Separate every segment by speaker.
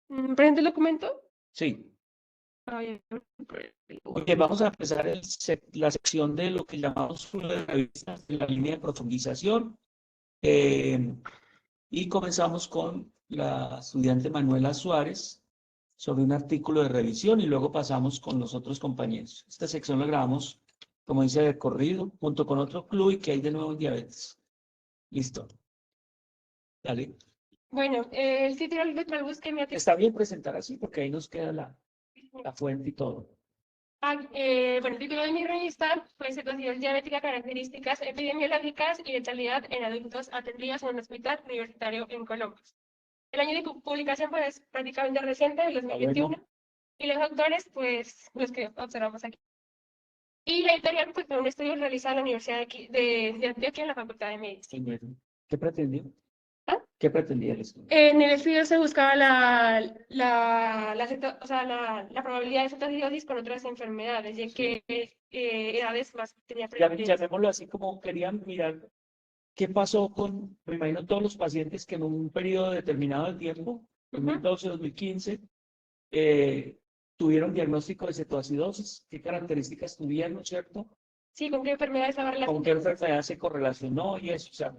Speaker 1: ¿Presente el documento?
Speaker 2: Sí.
Speaker 1: Ay,
Speaker 2: Oye, vamos a empezar la sección de lo que llamamos una revista de la línea de profundización. Y comenzamos con la estudiante Manuela Suárez sobre un artículo de revisión y luego pasamos con los otros compañeros. Esta sección la grabamos, como dice, de corrido, junto con otro club y que hay de nuevo en diabetes. Listo. Dale.
Speaker 1: Bueno, el título del búsqueda
Speaker 2: Está bien presentar así porque ahí nos queda la fuente y todo.
Speaker 1: bueno, el título de mi revista fue Cetoacidosis diabética, características epidemiológicas y letalidad en adultos atendidos en un hospital universitario en Colombia. El año de publicación pues prácticamente reciente, el 2021, y los autores pues los que observamos aquí. Y la editorial pues fue un estudio realizado en la Universidad de Antioquia en la Facultad de Medicina.
Speaker 2: ¿Qué pretendió?
Speaker 1: ¿Ah?
Speaker 2: ¿Qué pretendía el estudio?
Speaker 1: En el estudio se buscaba o sea, la probabilidad de cetoacidosis con otras enfermedades, y en qué edades más tenía prevalencia.
Speaker 2: Llamémoslo así como querían mirar qué pasó con, me imagino, todos los pacientes que en un periodo determinado de tiempo, 2012, 2015, tuvieron diagnóstico de cetoacidosis, qué características tuvieron, ¿cierto?
Speaker 1: Sí, con qué enfermedad estaba
Speaker 2: Con
Speaker 1: relacionada.
Speaker 2: qué enfermedad se correlacionó y eso, o sea,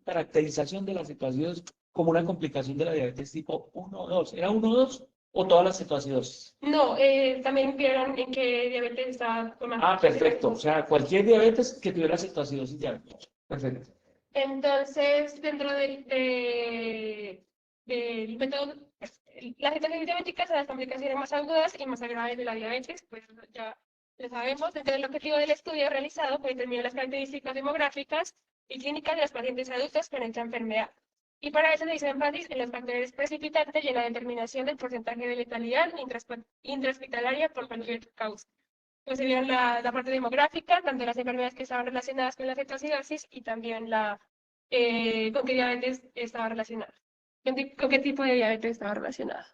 Speaker 2: caracterización de la cetoacidosis como una complicación de la diabetes tipo 1 o 2. ¿Era 1 o 2 o todas las cetoacidosis?
Speaker 1: No, también vieron en qué diabetes estaba tomando.
Speaker 2: Ah, perfecto. O sea, cualquier diabetes que tuviera cetoacidosis diabética. Perfecto.
Speaker 1: Entonces, dentro del método, las cetosis diabéticas son las complicaciones más agudas y más graves de la diabetes, pues ya lo sabemos. Dentro del objetivo del estudio realizado fue determinar las características demográficas y clínicas de los pacientes adultos con esta enfermedad. Y para eso se hizo énfasis en los factores precipitantes y en la determinación del porcentaje de letalidad intrahospitalaria por cualquier causa. Pues se vieron la parte demográfica, tanto las enfermedades que estaban relacionadas con la cetoacidosis y también con qué diabetes estaba relacionada, con qué tipo de diabetes estaba relacionada.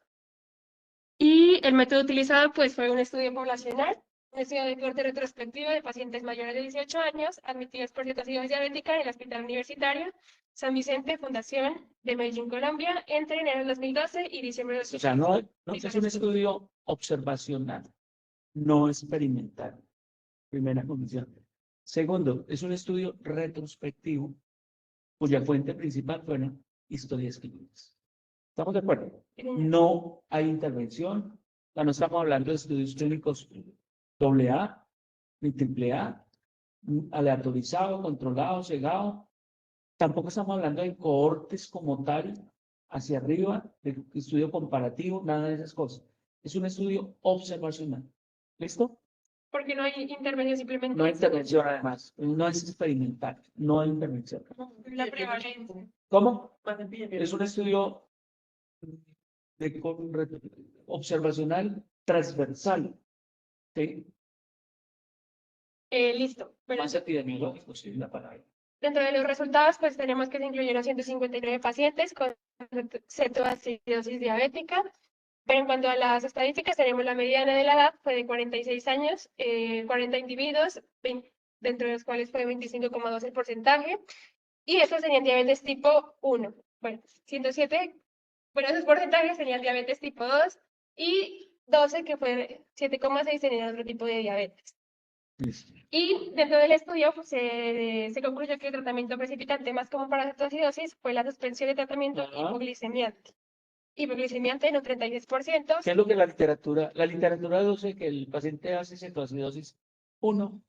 Speaker 1: Y el método utilizado pues fue un estudio poblacional, un estudio de corte retrospectivo de pacientes mayores de 18 años admitidos por cetoacidosis diabética en el Hospital Universitario San Vicente Fundación de Medellín, Colombia, entre enero de 2012 y diciembre de 2012.
Speaker 2: O sea, no es un estudio observacional, no experimental. Primera condición. Segundo, es un estudio retrospectivo cuya fuente principal fueron historias clínicas. ¿Estamos de acuerdo? No hay intervención. No estamos hablando de estudios clínicos AA, ni AAA, aleatorizado, controlado, cegado. Tampoco estamos hablando de cohortes como tal, hacia arriba, de estudio comparativo, nada de esas cosas. Es un estudio observacional. ¿Listo?
Speaker 1: Porque no hay intervención, simplemente.
Speaker 2: No hay intervención, además. No es experimental. No hay intervención.
Speaker 1: La prevalencia.
Speaker 2: ¿Cómo? Es un estudio observacional transversal. ¿Sí?
Speaker 1: Listo. Bueno,
Speaker 2: Más epidemiológico, sí, la palabra.
Speaker 1: dentro de los resultados, pues tenemos que se incluyeron 159 pacientes con cetoacidosis diabética. Pero en cuanto a las estadísticas, tenemos la mediana de la edad fue de 46 años, 40 individuos, dentro de los cuales fue 25,2 el porcentaje. Y estos serían diabetes tipo 1. Bueno, 107, bueno, esos porcentajes serían diabetes tipo 2 y 12, que fue 7,6, serían otro tipo de diabetes. Y dentro del estudio pues, se concluyó que el tratamiento precipitante más común para la cetoacidosis fue la suspensión de tratamiento hipoglicemiante. Hipoglicemiante en un 36%.
Speaker 2: ¿Qué es lo que la literatura dice que el paciente hace cetoacidosis? Uno,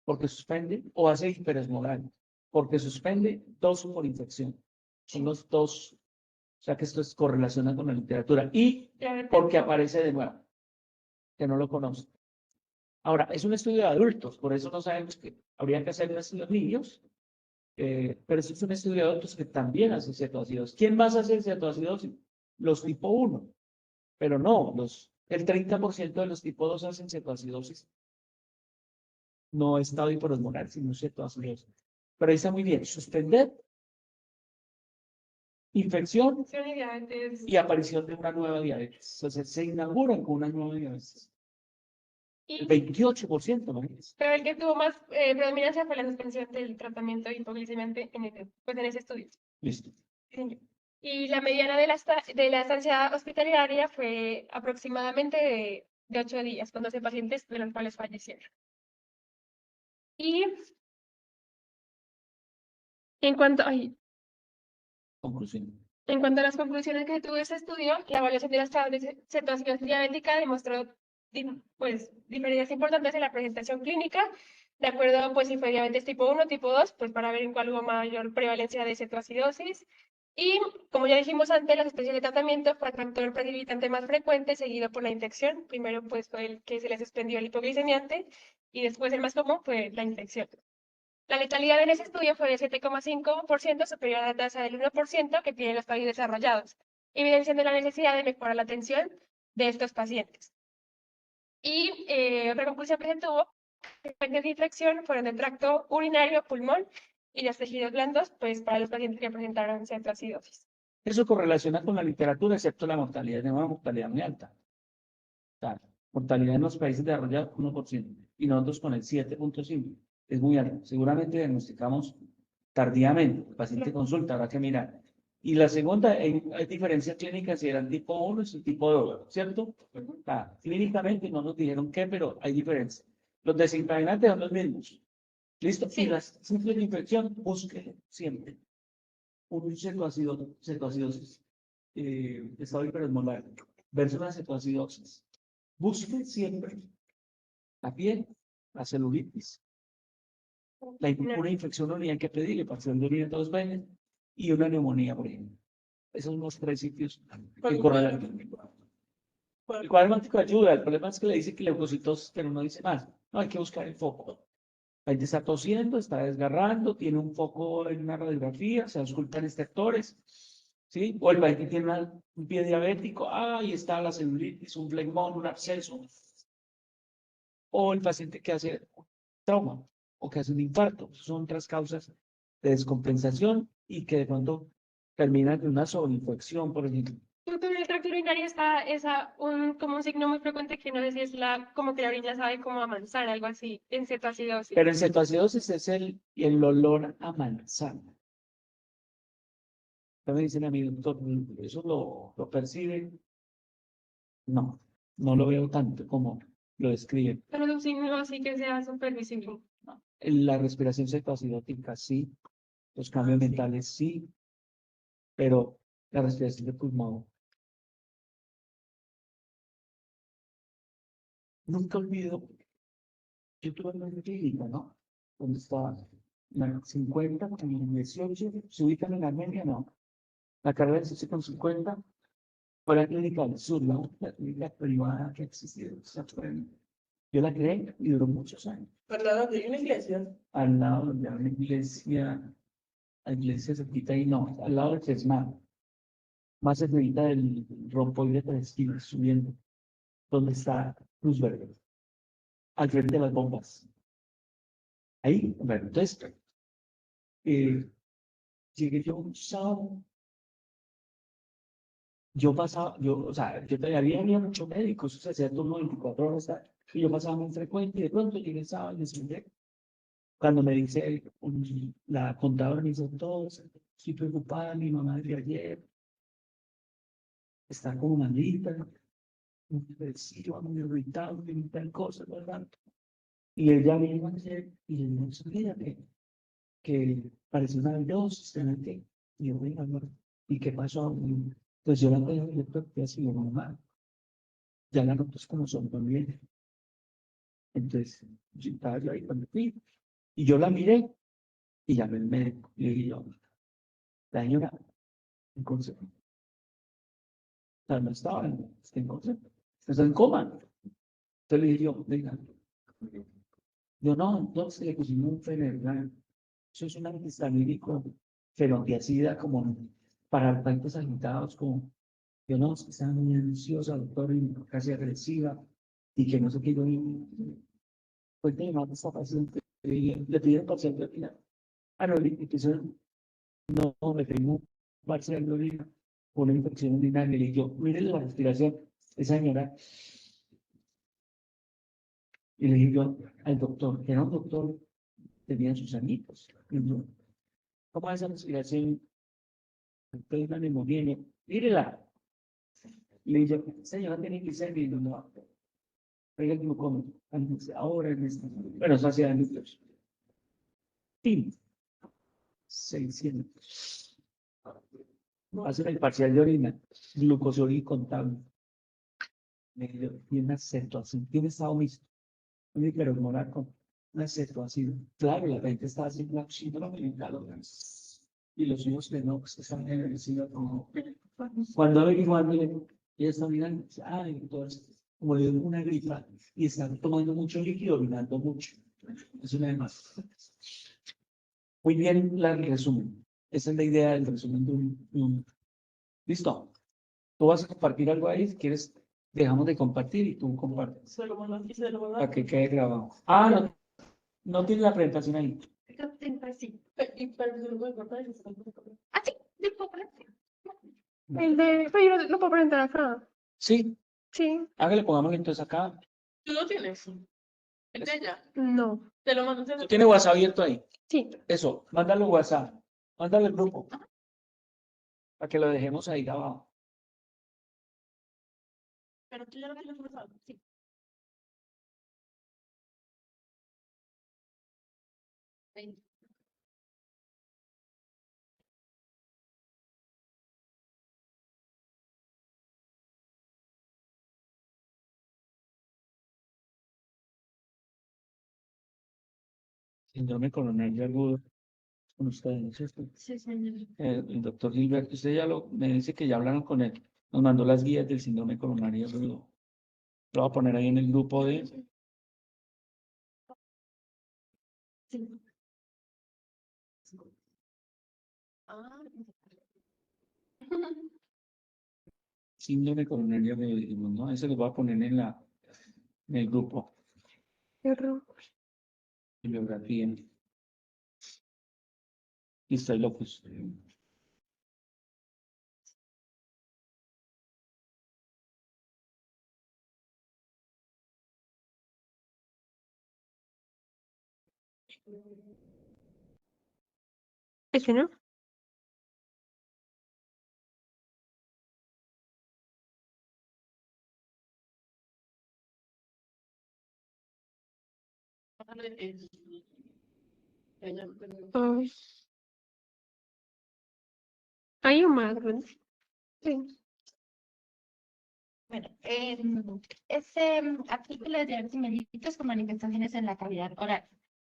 Speaker 2: porque suspende, o hace hiperesmoral, porque suspende. Dos, por infección. Son los dos. O sea que esto es correlacionado con la literatura. Y porque aparece de nuevo, que no lo conoce. Ahora, es un estudio de adultos, por eso no sabemos que habría que hacerlo en los niños, pero es un estudio de adultos que también hace cetoacidosis. ¿Quién más hace cetoacidosis? Los tipo 1, pero no, el 30% de los tipo 2 hacen cetoacidosis. No estado hiperosmolar, sino cetoacidosis. Pero ahí está muy bien, suspender, infección y aparición de una nueva diabetes. Entonces se inauguran con una nueva diabetes. El 28%, ¿no?
Speaker 1: Pero el que tuvo más predominancia fue la suspensión del tratamiento hipoglicemiante en ese estudio.
Speaker 2: Listo.
Speaker 1: Sí. Y la mediana de la estancia hospitalaria fue aproximadamente de 8 días, con 12 pacientes de los cuales fallecieron. Y en cuanto, ay,
Speaker 2: Conclusión.
Speaker 1: en cuanto a las conclusiones que tuvo ese estudio, la evaluación de la cetoacidosis diabética demostró pues, diferencias importantes en la presentación clínica, de acuerdo pues si fue diabetes tipo 1, tipo 2, pues para ver en cuál hubo mayor prevalencia de cetoacidosis. Y como ya dijimos antes, las especies de tratamiento fue el factor precipitante más frecuente, seguido por la infección. Primero pues fue el que se les suspendió el hipoglicemiante y después el más común fue la infección. La letalidad en ese estudio fue de 7,5%, superior a la tasa del 1% que tienen los países desarrollados, evidenciando la necesidad de mejorar la atención de estos pacientes. Y otra conclusión que se tuvo, que fuentes de infección fueron del tracto urinario, pulmón y los tejidos blandos, pues para los pacientes que presentaron cetoacidosis.
Speaker 2: Eso correlaciona con la literatura, excepto la mortalidad, de una mortalidad muy alta. O sea, mortalidad en los países desarrollados 1% y nosotros con el 7,5%. Es muy alto. Seguramente diagnosticamos tardíamente. El paciente consulta, habrá que mirar. Y la segunda, hay diferencias clínicas si eran tipo 1 y tipo 2, ¿cierto? Clínicamente no nos dijeron qué, pero hay diferencias. Los desencadenantes son los mismos. ¿Listo?
Speaker 1: Sí.
Speaker 2: Y las simples de infección, busque siempre un cetoacidosis, estado hiperosmolar, versus una cetoacidosis. Busque siempre la piel, la celulitis, una infección urinaria que pedirle, para de orina todos ven, y una neumonía, por ejemplo. Esos son los tres sitios que correlacionan. El cuadro hemático ayuda, el problema es que le dice que leucocitosis, pero no dice más. No, hay que buscar el foco. La gente está tosiendo, está desgarrando, tiene un foco en una radiografía, se auscultan extractores, ¿sí? O el paciente tiene un pie diabético, ahí está la celulitis, un flegmón, un absceso. O el paciente que hace trauma o que hace un infarto. Son otras causas de descompensación y que de pronto terminan en una sobreinfección, por ejemplo.
Speaker 1: Pero el tracto urinario como un signo muy frecuente que no sé si es como que la orina sabe como a manzana, algo así, en cetoacidosis.
Speaker 2: Pero en cetoacidosis es el olor a manzana. También dicen a mi doctor, ¿eso lo percibe? No, no lo veo tanto como lo describen.
Speaker 1: Pero es un signo así que sea súper visible.
Speaker 2: No. La respiración cetoacidótica sí, los cambios mentales sí, pero la respiración de pulmón. Nunca olvido, yo tuve una clínica, ¿no? Donde estaba la 50 con 18, se ubican en Armenia, no. La carrera de 18 con 50 fue la clínica del sur, ¿no? La clínica privada que existía. Yo la creé y duró muchos años. ¿Al lado de una iglesia? Al lado de una iglesia, la iglesia cerquita ahí, no, al lado del Cesmar, más cerquita del rompoide de tres esquinas, subiendo, donde está Cruz Verde, al frente de las bombas. Ahí, bueno, entonces, llegué yo un sábado, o sea, yo todavía había muchos médicos, o sea, hacía turno 24 horas, y yo pasaba muy frecuente, y de pronto llegué el sábado y me senté. Cuando me dice la contadora, me dice, todo, estoy preocupada, mi mamá de ayer está como malita, muy depresiva, muy irritable, muy tal cosa, ¿verdad? Y ella vino a hacer, y le dijo, mira, que pareció una dosis, y yo, venga, no, ¿y qué pasó? Y, pues yo la tengo, yo creo que ha sido normal. Ya la notas como son también. Entonces, yo estaba yo ahí cuando fui, y yo la miré, y llamé al médico, y le dije yo, la señora, en consejo, no estaba en consejo, está en coma. Entonces le dije yo, venga, yo no, entonces le pusimos un Fenergan, eso es un antihistamínico fenotiacida como para pacientes agitados, como yo no, es que estaba muy ansiosa, doctor, y casi agresiva, y que no sé qué, yo, pues de llamar a esta paciente, le pidieron paciente al final. Ah, no, entonces, no, me tengo un parcial de orina, una infección urinaria, y yo, mire la respiración, esa señora, y le dije yo al doctor, que era un doctor, tenía sus amigos, y yo, ¿cómo es esa respiración? Entonces, una neumonía, mírela. Le dice, señora, tiene glicemia. Y no, oiga, el glucómetro. Ahora en este. Bueno, eso hacía núcleos. Tin, 600. Hacen el parcial de orina, glucosuria contable. Tiene una cetoacina, tiene estado mixto. Un hiperhormonal con una cetoacina. Claro, la gente está haciendo la síndrome de calorías. Y los hijos que no, que están en el siglo como. Cuando averiguando, y están mirando, entonces, como le dio una gripa y están tomando mucho líquido, orinando mucho. Es una de más. Muy bien, el resumen. Esa es la idea del resumen de un. ¿Listo? Tú vas a compartir algo ahí, si quieres, dejamos de compartir y tú compartes.
Speaker 1: Se lo mando aquí, se lo mando
Speaker 2: Para
Speaker 1: aquí.
Speaker 2: que quede grabado. No, no tiene la presentación ahí.
Speaker 1: Sí. Y pero se lo voy a cortar y se lo voy a cortar. Ah, sí, de puedo poner. El de, pero yo lo puedo presentar acá.
Speaker 2: Sí,
Speaker 1: Sí.
Speaker 2: hágale, pongámoslo entonces acá.
Speaker 1: ¿Tú lo tienes? ¿El de ella? No. Te lo mando.
Speaker 2: ¿Tú tienes WhatsApp abierto ahí?
Speaker 1: Sí.
Speaker 2: Eso, mándalo WhatsApp. Mándalo al grupo. Para que lo dejemos ahí grabado.
Speaker 1: Pero tú ya lo tienes WhatsApp. Sí.
Speaker 2: Síndrome coronario agudo. Con ustedes, ¿no es cierto?
Speaker 1: Sí, señor.
Speaker 2: El doctor Gilberto, usted ya me dice que ya hablaron con él. Nos mandó las guías del síndrome coronario agudo. Lo voy a poner ahí en el grupo de
Speaker 1: Sí. Ah.
Speaker 2: síndrome coronario agudo, dijimos, ¿no? Ese lo voy a poner en el grupo. Bibliografía. Listo, ahí lo puse.
Speaker 1: ¿Ese no? Ay. Hay un más, ¿verdad? Sí.
Speaker 3: Bueno, ese artículo de diabetes mellitus con manifestaciones en la cavidad oral.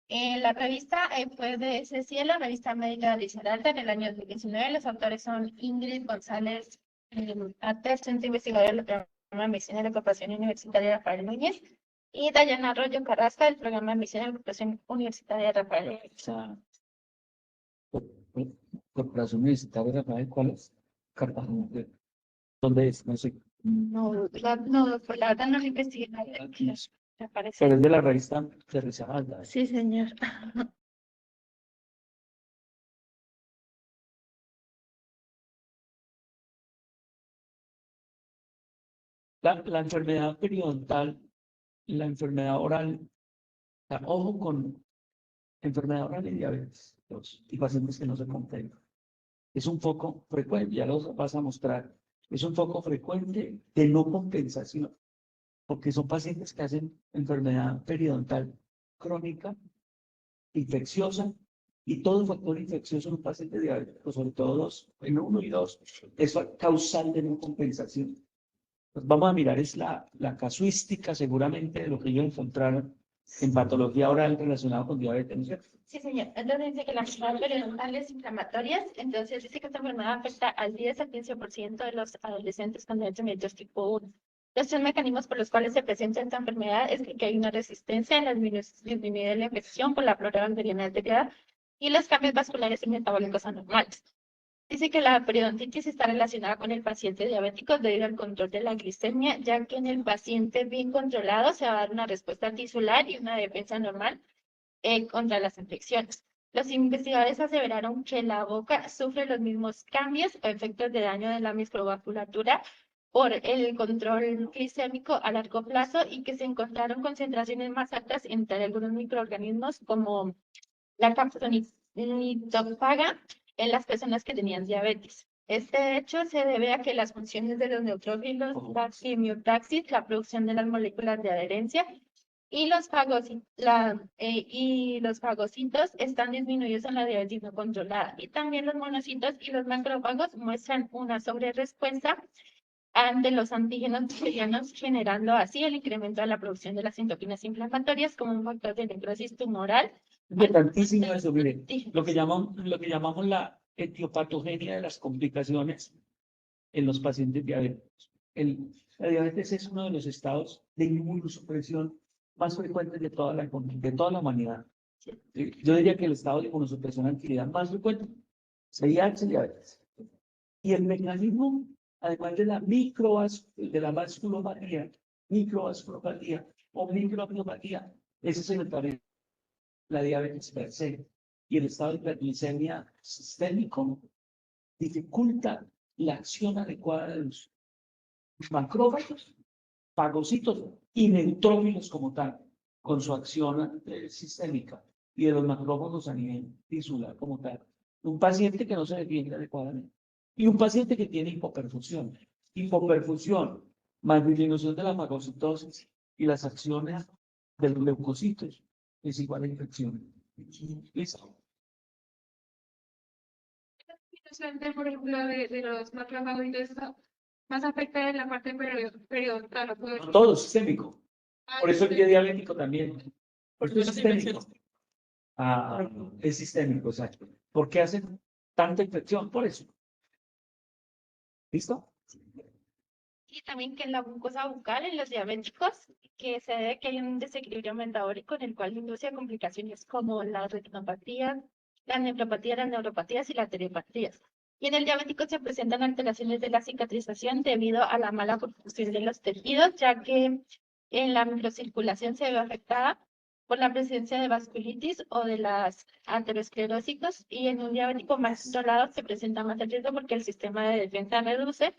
Speaker 3: La revista fue de CCI, la revista médica de Alta en el año 2019. Los autores son Ingrid González Artes, centro investigador del programa de medicina de la Corporación Universitaria Rafael Núñez, y Dayana Arroyo Carrasca del programa de medicina de la Corporación Universitaria Rafael Núñez.
Speaker 2: O sea, Corporación Universitaria de Rafael, ¿cuál es? Cartagena. ¿Dónde es? No sé.
Speaker 3: No, pues la verdad no lo investigué.
Speaker 2: No sé.
Speaker 3: Me parece.
Speaker 2: Pero es de la revista de Risaralda.
Speaker 3: Sí, señor.
Speaker 2: La enfermedad periodontal, la enfermedad oral, ojo con enfermedad oral y diabetes, y pacientes que no se contengan. Es un foco frecuente, ya lo vas a mostrar, es un foco frecuente de no compensación, porque son pacientes que hacen enfermedad periodontal crónica, infecciosa, y todo factor infeccioso en un paciente diabético, sobre todo en 1 y 2, es causal de no compensación. Pues vamos a mirar es la casuística seguramente de lo que ellos encontraron en patología oral relacionada con diabetes, ¿no es cierto?
Speaker 3: Sí, señor. Entonces dice que la enfermedad periodontal es inflamatoria. Entonces dice que esta enfermedad afecta al 10 al 15% de los adolescentes con diabetes mellitus tipo 1. Los tres mecanismos por los cuales se presenta esta enfermedad es que hay una resistencia en la disminución de la infección por la flora bacteriana deteriorada y los cambios vasculares y metabólicos anormales. Dice que la periodontitis está relacionada con el paciente diabético debido al control de la glicemia, ya que en el paciente bien controlado se va a dar una respuesta tisular y una defensa normal contra las infecciones. Los investigadores aseveraron que la boca sufre los mismos cambios o efectos de daño de la microvasculatura por el control glicémico a largo plazo y que se encontraron concentraciones más altas entre algunos microorganismos como la capsonitofaga en las personas que tenían diabetes. Este hecho se debe a que las funciones de los neutrófilos, la quimiotaxis, la producción de las moléculas de adherencia y los fagocitos están disminuidos en la diabetes no controlada. Y también los monocitos y los macrófagos muestran una sobrerespuesta ante los antígenos bacterianos, generando así el incremento de la producción de las citoquinas inflamatorias como un factor de necrosis tumoral.
Speaker 2: Importantísimo eso, mire, lo que llamamos la etiopatogenia de las complicaciones en los pacientes diabéticos. La diabetes es uno de los estados de inmunosupresión más frecuentes de toda la humanidad. Yo diría que el estado de inmunosupresión actividad más frecuente es VIH, diabetes. Y el mecanismo, además de la vasculopatía o microamiopatía, ese es la diabetes per se. Y el estado de hiperglicemia sistémico dificulta la acción adecuada de los macrófagos, fagocitos y neutrófilos como tal, con su acción sistémica, y de los macrófagos a nivel tisular como tal. Un paciente que no se defiende adecuadamente. Y un paciente que tiene hipoperfusión. Hipoperfusión más disminución de la fagocitosis y las acciones de los leucocitos es igual a infección. ¿Listo?
Speaker 1: Por ejemplo, de los macrófagos y todo eso, más afecta en la parte periodontal.
Speaker 2: Todo sistémico. Por eso el pie diabético también. Por eso es sistémico. Es sistémico, exacto. ¿Por qué hacen tanta infección? Por eso. ¿Listo?
Speaker 3: Y también que en la mucosa bucal en los diabéticos, que se debe que hay un desequilibrio metabólico en el cual induce a complicaciones como la retinopatía, la nefropatía, las neuropatías y las arteriopatías. Y en el diabético se presentan alteraciones de la cicatrización debido a la mala perfusión de los tejidos, ya que en la microcirculación se ve afectada por la presencia de vasculitis o de las aterosclerósicos, y en un diabético más controlado se presenta más el riesgo porque el sistema de defensa reduce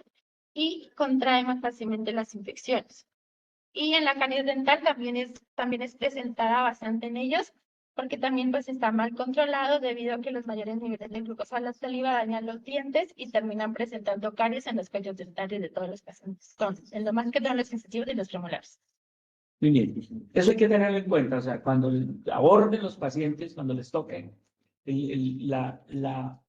Speaker 3: y contrae más fácilmente las infecciones. Y en la caries dental también es presentada bastante en ellos, porque también pues está mal controlado debido a que los mayores niveles de glucosa en la saliva dañan los dientes y terminan presentando caries en los cuellos dentales de todos los pacientes. Entonces, en lo más que todos los incisivos y los premolares.
Speaker 2: Muy bien. Eso hay que tenerlo en cuenta. O sea, cuando aborden los pacientes, cuando les toque, la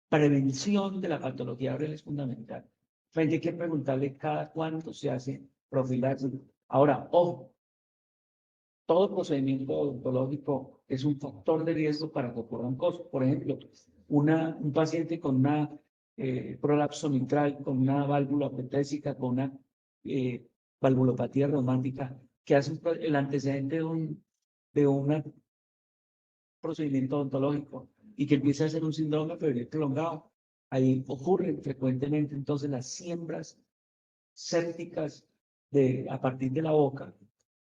Speaker 2: prevención de la patología oral es fundamental. Hay que preguntarle cada cuánto se hace profilaxis. Ahora, ojo, todo procedimiento odontológico es un factor de riesgo para que ocurran cosas. Por ejemplo, un paciente con una prolapso mitral, con una válvula protésica, con una valvulopatía reumática, que hace el antecedente de un procedimiento odontológico y que empieza a ser un síndrome febril prolongado. Ahí ocurren frecuentemente entonces las siembras sépticas a partir de la boca.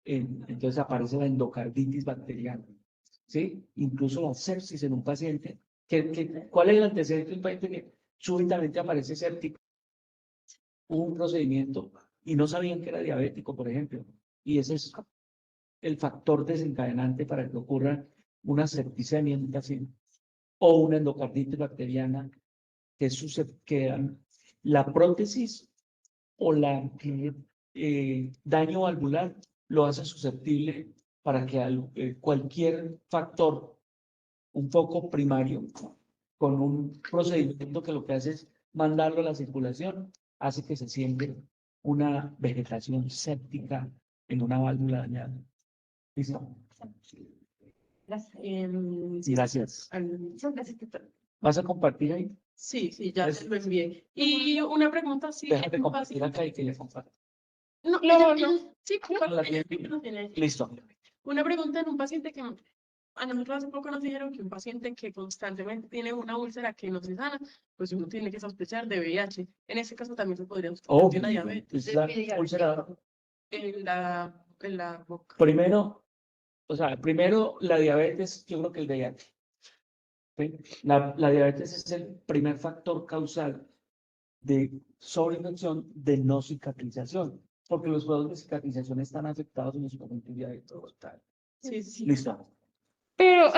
Speaker 2: Entonces aparece la endocarditis bacteriana, ¿sí? Incluso la sepsis en un paciente. ¿Cuál es el antecedente de un paciente que súbitamente aparece séptico? Hubo un procedimiento y no sabían que era diabético, por ejemplo. Y ese es el factor desencadenante para que ocurra una septicemia en un paciente o una endocarditis bacteriana que la prótesis o la daño valvular lo hace susceptible para que cualquier factor, un foco primario, con un procedimiento que lo que hace es mandarlo a la circulación, hace que se siembre una vegetación séptica en una válvula dañada. ¿Listo? Gracias. ¿Vas a compartir ahí?
Speaker 4: Sí, ya se lo envié. Y una pregunta, sí.
Speaker 2: Déjame compartir acá y que le comparto.
Speaker 4: No. Sí,
Speaker 2: La Listo.
Speaker 4: Una pregunta en un paciente que a nosotros hace poco nos dijeron que un paciente que constantemente tiene una úlcera que no se sana, pues uno tiene que sospechar de VIH. En ese caso también se podría sospechar de una diabetes.
Speaker 2: Es la úlcera.
Speaker 4: En la boca.
Speaker 2: Primero, la diabetes, yo creo que el VIH. ¿Sí? La diabetes es el primer factor causal de sobreinfección de no cicatrización, porque los juegos de cicatrización están afectados en los pacientes diabéticos.
Speaker 4: Sí.
Speaker 2: Listo.
Speaker 1: Pero,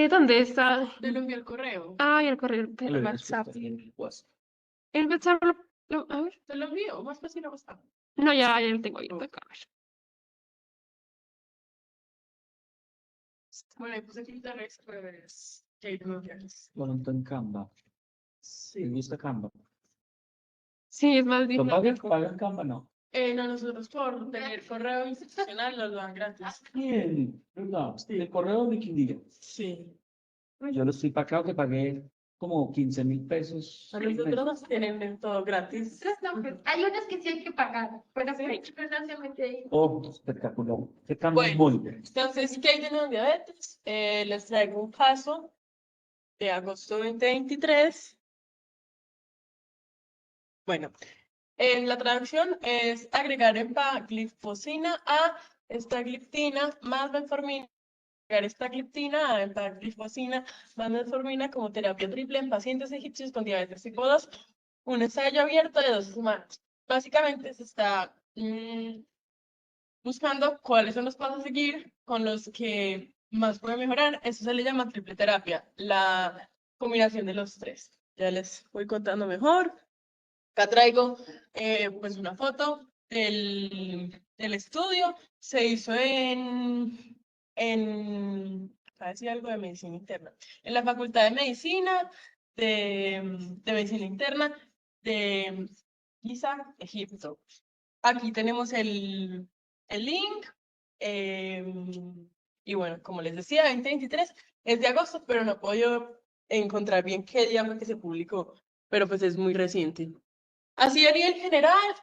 Speaker 1: ¿dónde está?
Speaker 4: Te lo envié el correo.
Speaker 1: Ay, el correo,
Speaker 2: Lo
Speaker 1: el
Speaker 2: hubieras
Speaker 1: WhatsApp.
Speaker 2: puesto ahí en el WhatsApp.
Speaker 1: El WhatsApp, a ver.
Speaker 4: Te lo envío, más fácil a WhatsApp.
Speaker 1: No, ya lo tengo abierto
Speaker 4: Oh.
Speaker 1: acá. A ver.
Speaker 4: Bueno, ahí puse guitarras, pues, que hay denuncias.
Speaker 2: Bueno, entonces Canva. ¿Te
Speaker 4: Sí.
Speaker 2: gusta Canva?
Speaker 1: Sí, es más
Speaker 2: ¿Lo
Speaker 1: difícil.
Speaker 2: pagan Canva? No.
Speaker 4: No, nosotros por tener correo institucional nos lo dan gratis.
Speaker 2: Bien, ¿verdad?
Speaker 4: Sí.
Speaker 2: ¿De correo de Quindío?
Speaker 4: Sí.
Speaker 2: Yo lo estoy pagando que pagué como 15.000 pesos.
Speaker 4: A nosotros nos tienen todo gratis.
Speaker 3: No, pues, hay unos que sí hay que pagar, pero
Speaker 4: Sí.
Speaker 3: pues, no se mete ahí.
Speaker 2: Oh, espectacular. Se cambia
Speaker 4: Bueno.
Speaker 2: muy bien.
Speaker 4: Entonces, ¿qué hay de nuevo diabetes? Les traigo un caso de agosto 2023. Bueno, la traducción es agregar empaglifosina a estagliptina más metformina. Agregar estagliptina a empaglifosina más metformina como terapia triple en pacientes egipcios con diabetes tipo 2. Un ensayo abierto de 2 semanas. Básicamente se está buscando cuáles son los pasos a seguir con los que más puede mejorar. Eso se le llama triple terapia, la combinación de los tres. Ya les voy contando mejor. Acá traigo pues una foto del estudio. Se hizo acá decía algo de medicina interna, en la Facultad de Medicina, de Medicina Interna de Giza, Egipto. Aquí tenemos el link. Y bueno, como les decía, 2023 es de agosto, pero no he podido encontrar bien qué día fue que se publicó, pero pues es muy reciente. Así a nivel general,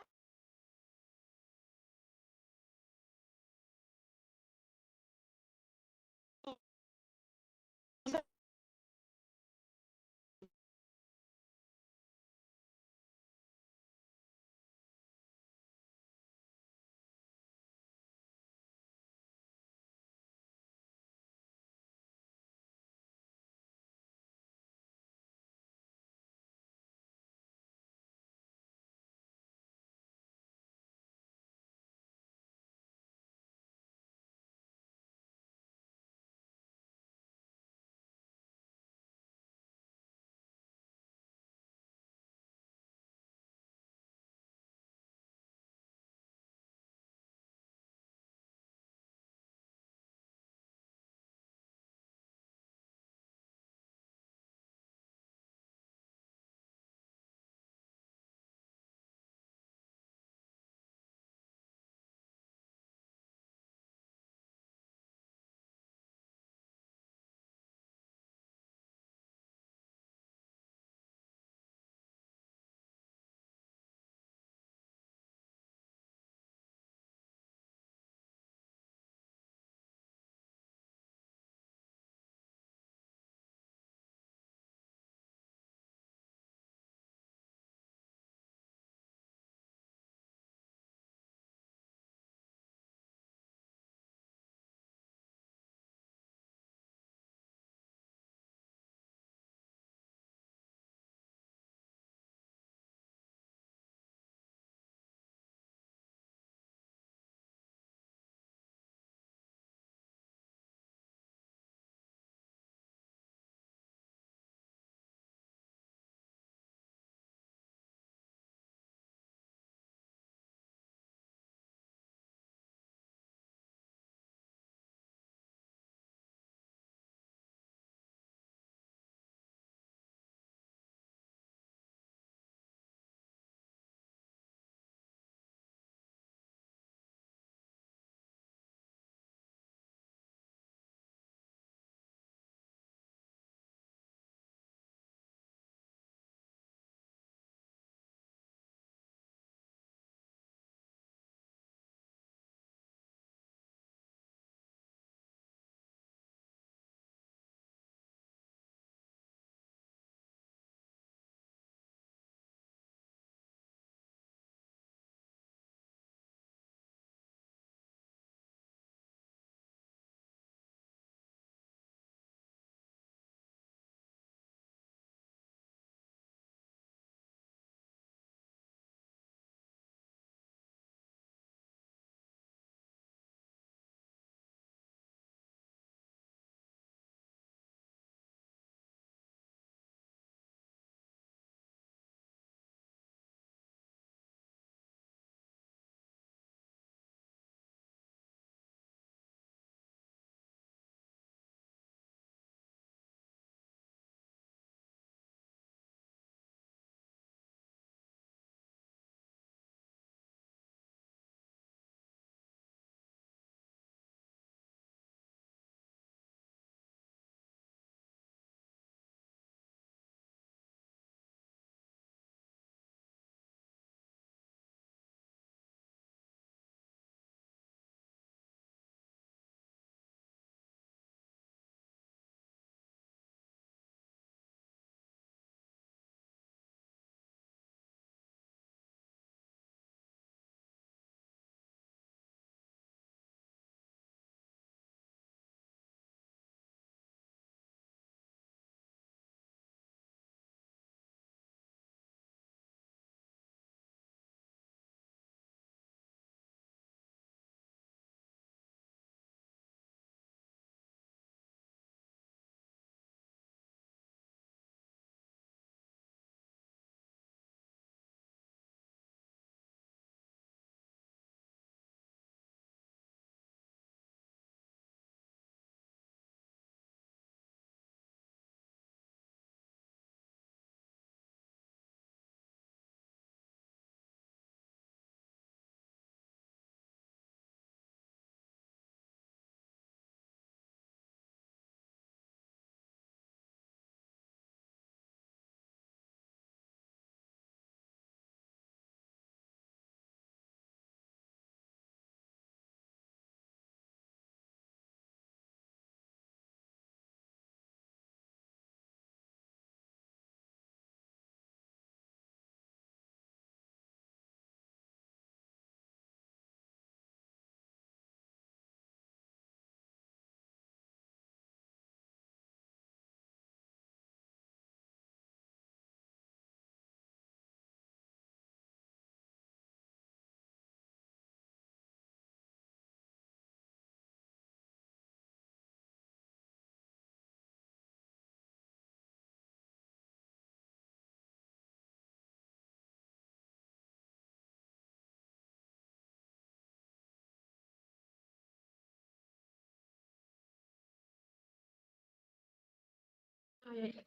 Speaker 1: Ay, ay, ay.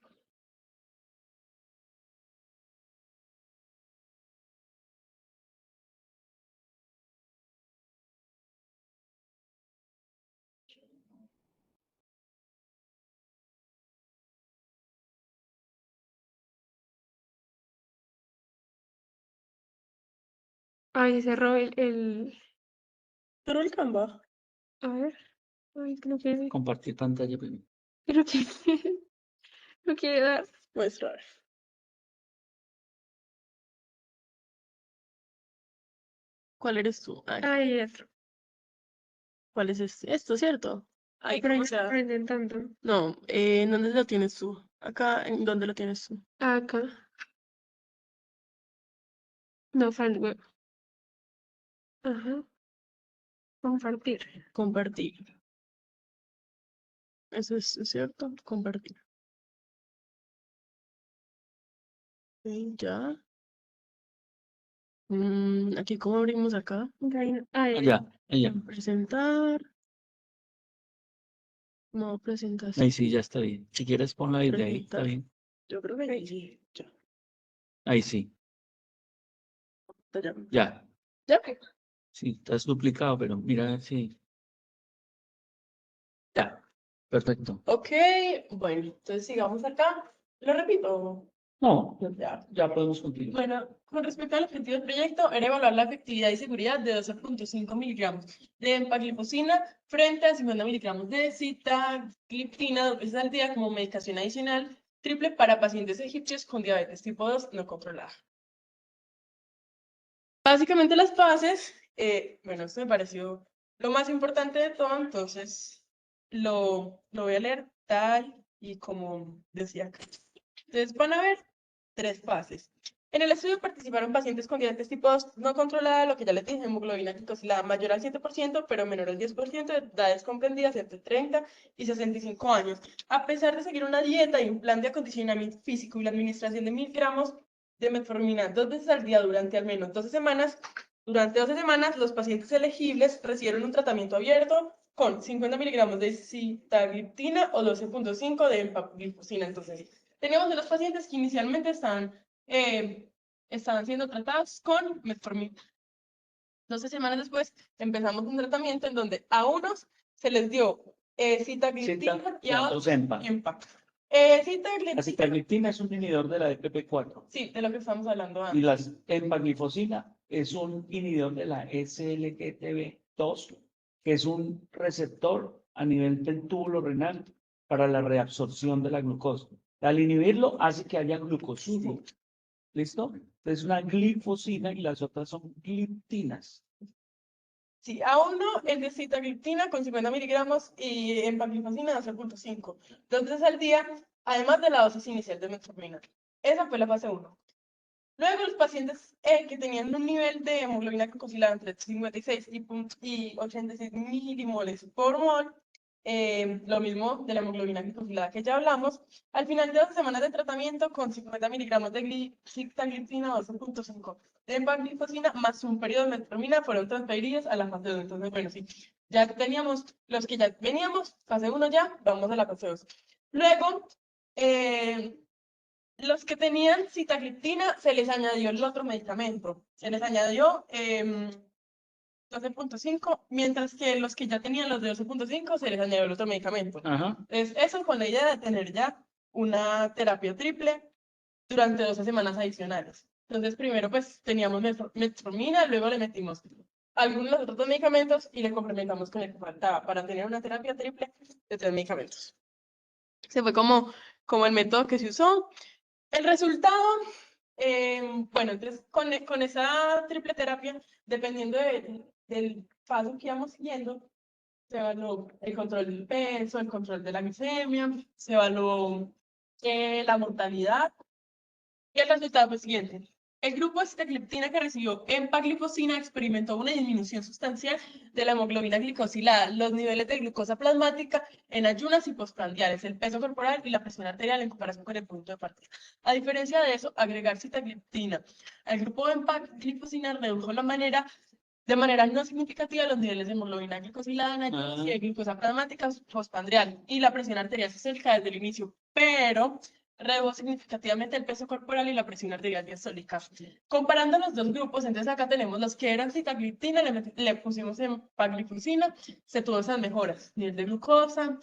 Speaker 1: Ay, se cerró
Speaker 4: Pero el Canva.
Speaker 1: a ver, ay, es que no quiere,
Speaker 2: Compartir pantalla primero.
Speaker 1: creo que no quiere dar.
Speaker 4: Muestra. A ver. ¿Cuál eres tú? Ay,
Speaker 1: Ay, eso.
Speaker 4: ¿cuál es este? Esto, ¿cierto?
Speaker 1: Ay,
Speaker 4: Ay,
Speaker 1: pero
Speaker 4: ¿cómo
Speaker 1: no
Speaker 4: se hace?
Speaker 1: lo intentando.
Speaker 4: No, ¿en dónde lo tienes tú? Acá, ¿en dónde lo tienes tú?
Speaker 1: Acá. No, web. Ajá. Compartir.
Speaker 4: Compartir. Eso es cierto, compartir. Ok, ya. Aquí, ¿cómo abrimos acá?
Speaker 1: Ay,
Speaker 2: Allá, allá.
Speaker 4: Presentar. No, presentación.
Speaker 2: Ahí sí, ya está bien. Si quieres ponla desde ahí, está
Speaker 4: Presentar.
Speaker 2: bien.
Speaker 4: Yo creo que sí. Ya.
Speaker 2: Ahí sí,
Speaker 4: Ya.
Speaker 2: ya.
Speaker 4: Ya.
Speaker 2: Sí, estás duplicado, pero mira a ver si. Ya, perfecto.
Speaker 4: Ok, bueno, entonces sigamos acá. Lo repito.
Speaker 2: No,
Speaker 4: Ya.
Speaker 2: ya podemos continuar.
Speaker 4: Bueno, con respecto al objetivo del proyecto, era evaluar la efectividad y seguridad de 12.5 miligramos de empaglifosina frente a 50 miligramos de sitagliptina 2 veces al día como medicación adicional triple para pacientes egipcios con diabetes tipo 2 no controlada. Básicamente las fases, bueno, esto me pareció lo más importante de todo, entonces lo voy a leer tal y como decía acá. Entonces van a ver 3 fases. En el estudio participaron pacientes con diabetes tipo 2 no controlada, lo que ya les dije, hemoglobina glicosilada mayor al 7%, pero menor al 10% de edades comprendidas entre 30 y 65 años. A pesar de seguir una dieta y un plan de acondicionamiento físico y la administración de 1000 gramos de metformina 2 veces al día durante al menos 12 semanas, durante 12 semanas los pacientes elegibles recibieron un tratamiento abierto con 50 miligramos de sitagliptina o 12.5 de empaglifosina. Entonces, teníamos de los pacientes que inicialmente estaban siendo tratados con metformina. 12 semanas después empezamos un tratamiento en donde a unos se les dio sitagliptina y a otros EMPA.
Speaker 2: La
Speaker 4: Sitagliptina,
Speaker 2: sitagliptina es un inhibidor de la DPP4
Speaker 4: sí, de lo que estamos hablando
Speaker 2: y
Speaker 4: antes.
Speaker 2: la empaglifosina es un inhibidor de la SLGTB2, que es un receptor a nivel del túbulo renal para la reabsorción de la glucosa. Al inhibirlo hace que haya glucosuro. ¿Listo? Es una glifosina y las otras son gliptinas.
Speaker 4: Sí, a uno el de sitagliptina con 50 miligramos y empaglifosina 12.5. 2 veces al día, además de la dosis inicial de metformina. Esa fue la fase 1. Luego los pacientes que tenían un nivel de hemoglobina glucosilada entre 56 y 86 milimoles por mol, lo mismo de la hemoglobina glicosilada que ya hablamos, al final de 2 semanas de tratamiento con 50 miligramos de sitagliptina 12.5 de empaglifosina más un periodo de metformina fueron transferidos a la fase 2. Entonces, bueno, sí, ya teníamos los que ya veníamos, fase 1 ya, vamos a la fase 2. Luego, los que tenían sitagliptina se les añadió el otro medicamento, se les añadió 12.5, mientras que los que ya tenían los de 12.5 se les añadió el otro medicamento.
Speaker 2: Ajá.
Speaker 4: Entonces, eso con la idea de tener ya una terapia triple durante 12 semanas adicionales. Entonces, primero pues teníamos metformina, luego le metimos algunos de los otros medicamentos y le complementamos con el que faltaba para tener una terapia triple de 3 medicamentos. Se fue como el método que se usó. El resultado, bueno, entonces con esa triple terapia, dependiendo del paso que íbamos siguiendo, se evaluó el control del peso, el control de la glicemia, se evaluó la mortalidad y el resultado fue el siguiente. El grupo de sitagliptina que recibió empaglifosina experimentó una disminución sustancial de la hemoglobina glicosilada, los niveles de glucosa plasmática en ayunas y postprandiales, el peso corporal y la presión arterial en comparación con el punto de partida. A diferencia de eso, agregar sitagliptina al grupo de empaglifosina redujo la manera De manera no significativa, los niveles de hemoglobina glicosilada en ayunas y de glucosa plasmática postprandial y la presión arterial sistólica desde el inicio, pero redujo significativamente el peso corporal y la presión arterial diastólica. Comparando los dos grupos, entonces acá tenemos los que eran sitagliptina, le pusimos empagliflozina, se tuvo esas mejoras, nivel de glucosa,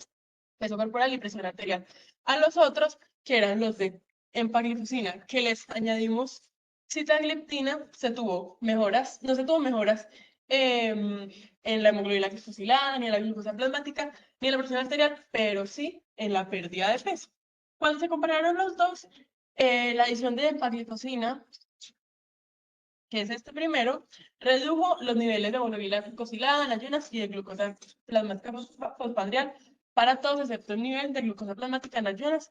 Speaker 4: peso corporal y presión arterial. A los otros, que eran los de empagliflozina, que les añadimos sitagliptina, se tuvo mejoras, no se tuvo mejoras en la hemoglobina glicosilada, ni en la glucosa plasmática, ni en la presión arterial, pero sí en la pérdida de peso. Cuando se compararon los dos, la adición de empagliflozina, que es este primero, redujo los niveles de hemoglobina glicosilada en ayunas y de glucosa plasmática postprandial para todos excepto el nivel de glucosa plasmática en ayunas,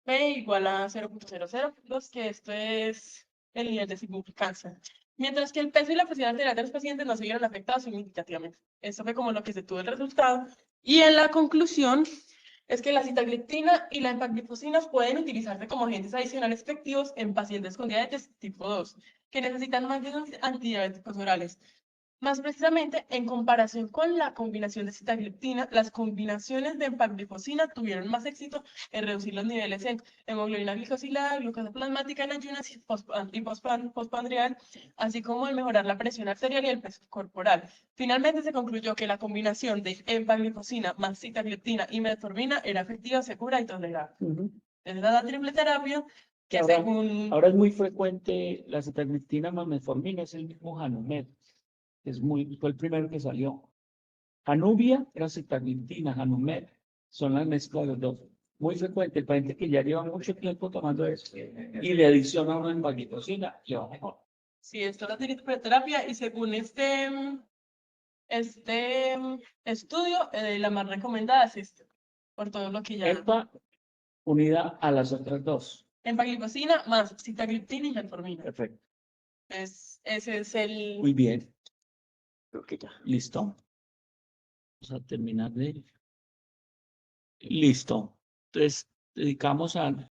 Speaker 4: P igual a 0.002, que esto es el nivel de significancia. Mientras que el peso y la presión arterial de los pacientes no se vieron afectados significativamente. Eso fue como lo que se tuvo el resultado. Y en la conclusión es que la sitagliptina y la empagliflozina pueden utilizarse como agentes adicionales efectivos en pacientes con diabetes tipo 2, que necesitan más de antidiabéticos orales. Más precisamente, en comparación con la combinación de sitagliptina, las combinaciones de empagliflozina tuvieron más éxito en reducir los niveles en hemoglobina glicosilada, glucosa plasmática en ayunas y postprandial, así como en mejorar la presión arterial y el peso corporal. Finalmente se concluyó que la combinación de empagliflozina más sitagliptina y metformina era efectiva, segura y tolerable. Es la triple terapia que
Speaker 2: ahora es muy frecuente la sitagliptina más metformina, es el mismo Hanumet. Fue el primero que salió. Janubia era sitagliptina, Hanumet, son las mezclas de los dos. Muy frecuente, el paciente que ya lleva mucho tiempo tomando eso y le adiciona una empagliflozina, le va mejor.
Speaker 4: Sí, esto es la triple terapia y según este estudio, la más recomendada es esta, por todo lo que ya...
Speaker 2: EMPA unida a las otras dos.
Speaker 4: Empagliflozina más sitagliptina y metformina.
Speaker 2: Perfecto.
Speaker 4: Ese es el...
Speaker 2: Muy bien. Creo que ya. Listo. Vamos a terminar de... Listo. Entonces, dedicamos a